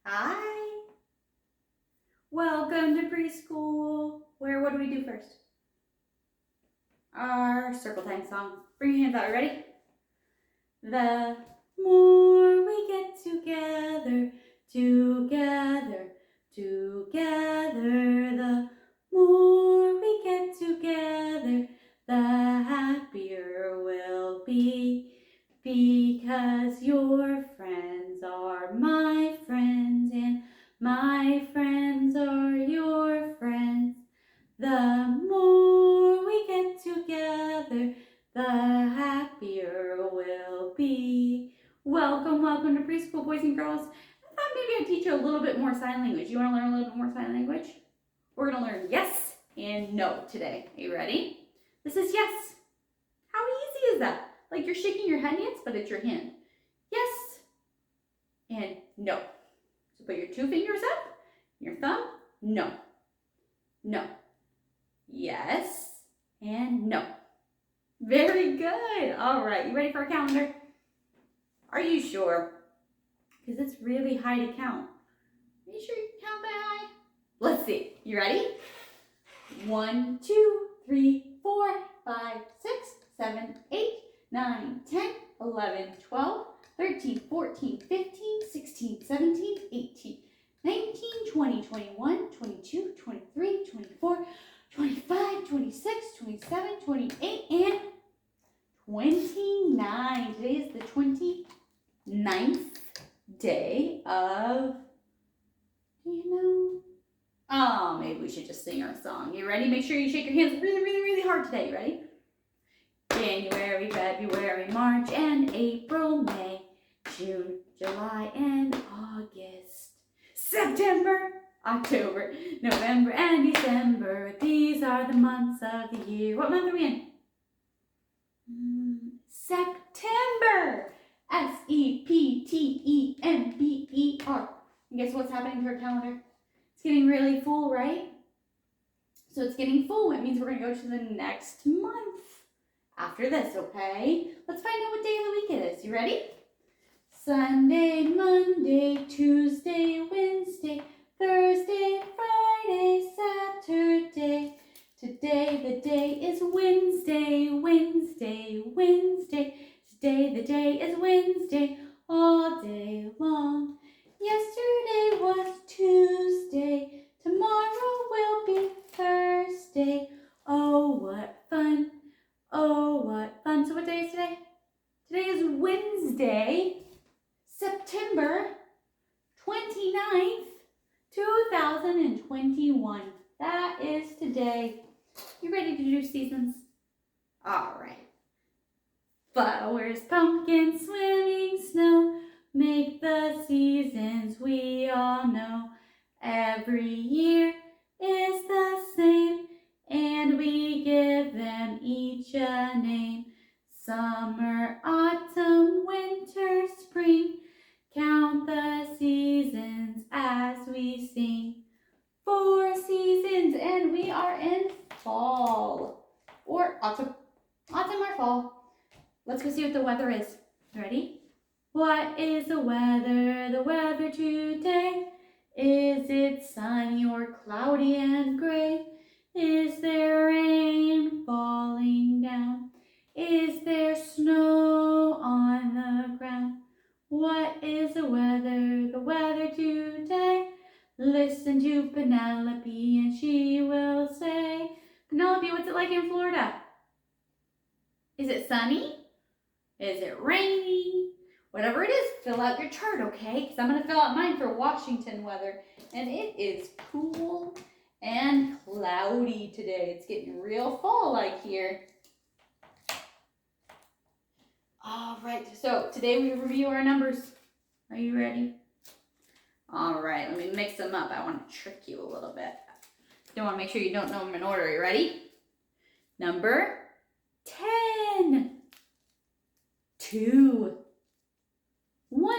Hi. Welcome to preschool. What do we do first? Our circle time song. Bring your hands out. Ready? The more we get together, together, together, the more we get together, the happier we'll be, because your friends are my friends and my friends are your friends. The more we get together, the happier we'll be. Welcome to preschool, boys and girls. I thought maybe I'd teach you a little bit more sign language. You want to learn a little bit more sign language? We're going to learn yes and no today. Are you ready? This is yes. How easy is that? Like you're shaking your head yes, but it's your hand. Yes and no. So put your 2 fingers up, your thumb, no. No. Yes and no. Very good. All right, you ready for a calendar? Are you sure? Because it's really high to count. Are you sure you can count that high? Let's see. You ready? 1, 2, 3, 4, 5, 6, 7, 8, 9, 10, 11, 12, 13, 14, 15, 16, 17, 18, 19, 20, 21, 22, 23, 24, 25, 26, 27, 28, and 29. Today is the 29th day of, oh, maybe we should just sing our song. You ready? Make sure you shake your hands really, really, really hard today. You ready? January, February, March, and April, May, June, July, and August. September, October, November, and December. These are the months of the year. What month are we in? September. September. And guess what's happening to our calendar? It's getting really full, right? So it's getting full. It means we're going to go to the next month after this, okay? Let's find out what day of the week it is. You ready? Sunday, Monday, Tuesday, Wednesday, Thursday, Friday, Saturday. Today the day is Wednesday, Wednesday, Wednesday. Today the day is Wednesday, all day long. Yesterday was Tuesday, tomorrow will be Thursday. Oh, what fun, oh, what fun. So what day is today? Today is Wednesday, September 29th, 2021. That is today. You ready to do seasons? All right. Flowers, pumpkins, swimming, snow, make the seasons we all know. Every year is the same, and we give them each a name. Summer, autumn, winter, spring, count the seasons as we sing. 4 seasons, and we are in fall, or autumn or fall. Let's go see what the weather is. Ready? What is the weather? The weather today? Is it sunny or cloudy and gray? Is there rain falling down? Is there snow on the ground? What is the weather? The weather today? Listen to Penelope and she will say, Penelope, what's it like in Florida? Is it sunny? Is it raining? Whatever it is, fill out your chart, okay? Because I'm going to fill out mine for Washington weather. And it is cool and cloudy today. It's getting real fall-like here. All right, so today we review our numbers. Are you ready? All right, let me mix them up. I want to trick you a little bit. You want to make sure you don't know them in order. Are you ready? Number 10. 2, 1,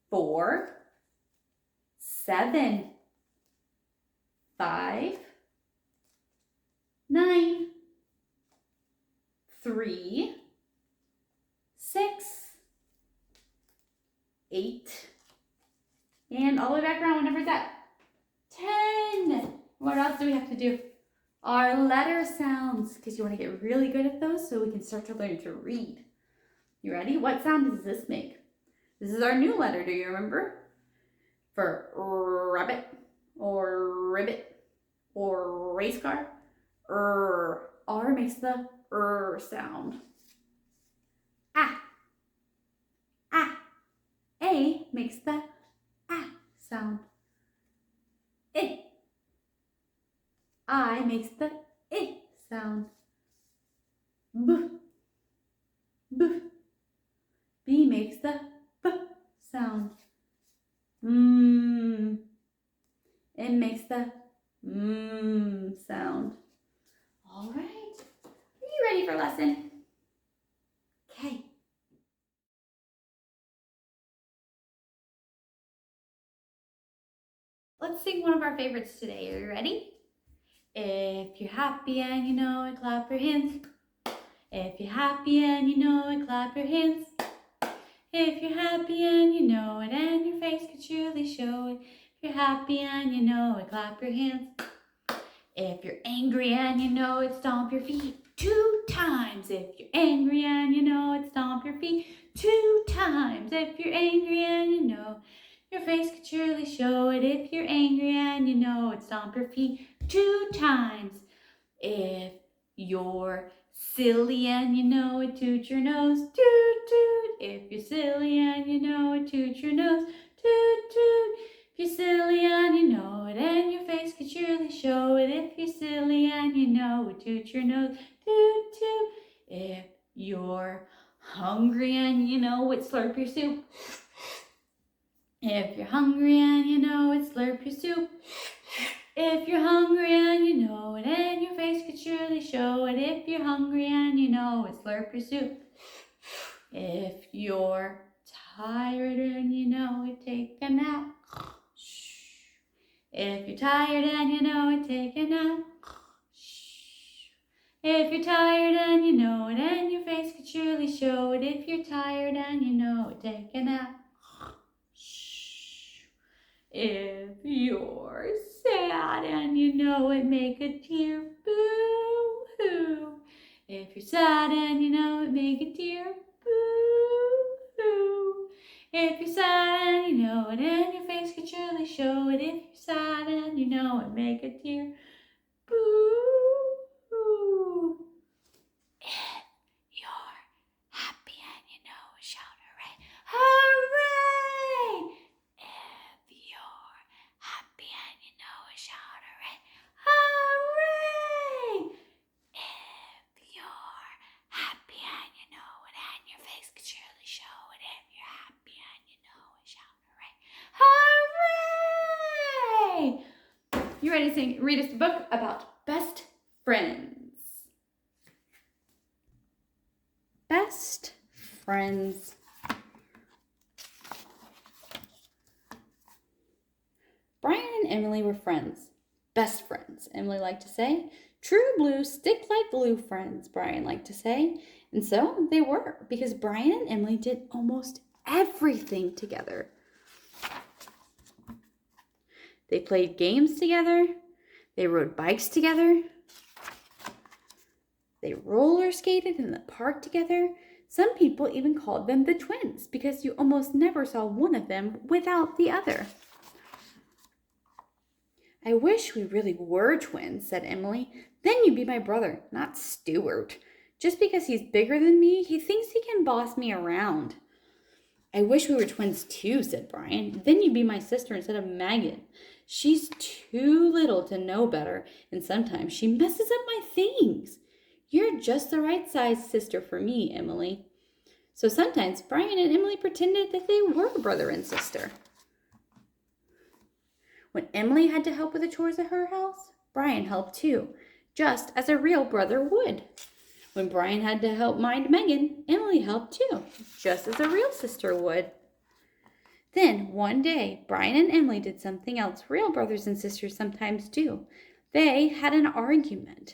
4, 7, 5, 9, 3, 6, 8, And all the way back around. What number is that? 10. What else do we have to do? Our letter sounds, because you want to get really good at those so we can start to learn to read. You ready? What sound does this make? This is our new letter. Do you remember? For rabbit or ribbit or race car. R makes the sound. Ah. A makes the sound. I makes the sound. B. B makes the b sound. It makes the sound. All right. Are you ready for lesson? Okay. Let's sing one of our favorites today. Are you ready? If you're happy and you know it, clap your hands. If you're happy and you know it, clap your hands. If you're happy and you know it, and your face could surely show it. If you're happy and you know it, clap your hands. If you're angry and you know it, stomp your feet 2 times. If you're angry and you know it, stomp your feet 2 times. If you're angry and you know your face could surely show it. If you're angry and you know it, stomp your feet 2 times. If you're silly and you know it, toot your nose, toot toot. If you're silly and you know it, toot your nose, toot toot. If you're silly and you know it, and your face could surely show it. If you're silly and you know it, toot your nose, toot toot. If you're hungry and you know it, slurp your soup. If you're hungry and you know it, slurp your soup. If you're hungry and you know it, and your face could surely show it. If you're hungry and you know it, slurp your soup. If you're tired and you know it, take a nap. If you're tired and you know it, take a nap. If you're tired and you know it, and your face could surely show it. If you're tired and you know it, take a nap. If you're sad and you know it, make a tear, boo-hoo. If you're sad and you know it, make a tear, boo-hoo. If you're sad and you know it, and your face could surely show it. If you're sad and you know it, make a tear, boo-hoo. If you're happy and you know it, shout hooray, hooray! If you're happy and you know it, shout hooray, hooray! If you're happy and you know it, and your face could surely show it. If you're happy and you know it, shout hooray, hooray! You ready to read us a book about best friends? Best friends. Brian and Emily were friends. Best friends, Emily liked to say. True blue, stick like glue friends, Brian liked to say. And so they were, because Brian and Emily did almost everything together. They played games together. They rode bikes together. They roller skated in the park together. Some people even called them the twins because you almost never saw one of them without the other. I wish we really were twins, said Emily. Then you'd be my brother, not Stuart. Just because he's bigger than me, he thinks he can boss me around. I wish we were twins too, said Brian. Then you'd be my sister instead of Megan. She's too little to know better, and sometimes she messes up my things. You're just the right size sister for me, Emily. So sometimes Brian and Emily pretended that they were brother and sister. When Emily had to help with the chores at her house, Brian helped too, just as a real brother would. When Brian had to help mind Megan, Emily helped too, just as a real sister would. Then, one day, Brian and Emily did something else real brothers and sisters sometimes do. They had an argument.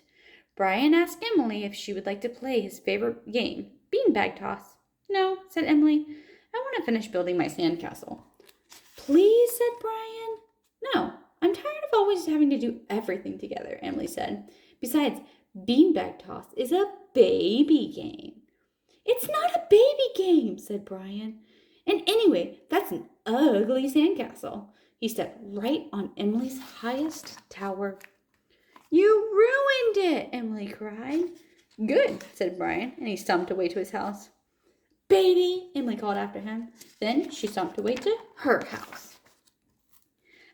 Brian asked Emily if she would like to play his favorite game, beanbag toss. No, said Emily. I want to finish building my sandcastle. Please, said Brian. No, I'm tired of always having to do everything together, Emily said. Besides, beanbag toss is a baby game. It's not a baby game, said Brian. And anyway, that's an ugly sandcastle. He stepped right on Emily's highest tower. You ruined it, Emily cried. Good, said Brian, and he stomped away to his house. Baby, Emily called after him. Then she stomped away to her house.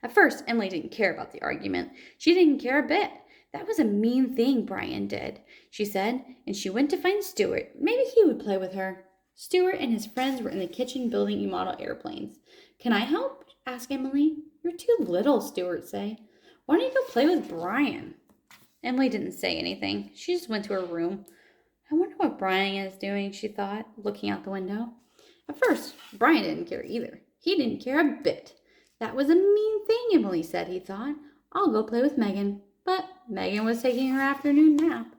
At first, Emily didn't care about the argument. She didn't care a bit. That was a mean thing Brian did, she said, and she went to find Stuart. Maybe he would play with her. Stuart and his friends were in the kitchen building model airplanes. Can I help? Asked Emily. You're too little, Stuart said. Why don't you go play with Brian? Emily didn't say anything. She just went to her room. I wonder what Brian is doing, she thought, looking out the window. At first, Brian didn't care either. He didn't care a bit. That was a mean thing, Emily said, he thought. I'll go play with Megan. But Megan was taking her afternoon nap.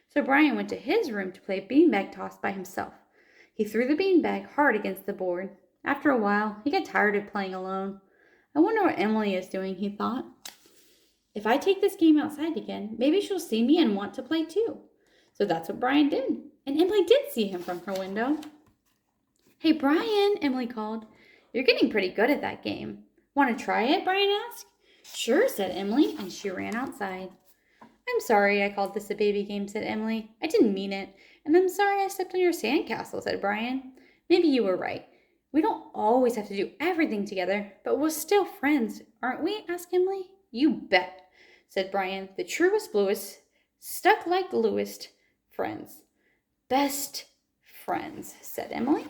So Brian went to his room to play beanbag toss by himself. He threw the beanbag hard against the board. After a while, he got tired of playing alone. I wonder what Emily is doing, he thought. If I take this game outside again, maybe she'll see me and want to play too. So that's what Brian did. And Emily did see him from her window. Hey, Brian, Emily called. You're getting pretty good at that game. Want to try it? Brian asked. Sure, said Emily, and she ran outside. I'm sorry I called this a baby game, said Emily. I didn't mean it. And I'm sorry I stepped on your sandcastle, said Brian. Maybe you were right. We don't always have to do everything together, but we're still friends, aren't we? Asked Emily. You bet, said Brian. The truest, bluest, stuck like gluest friends. Best friends, said Emily.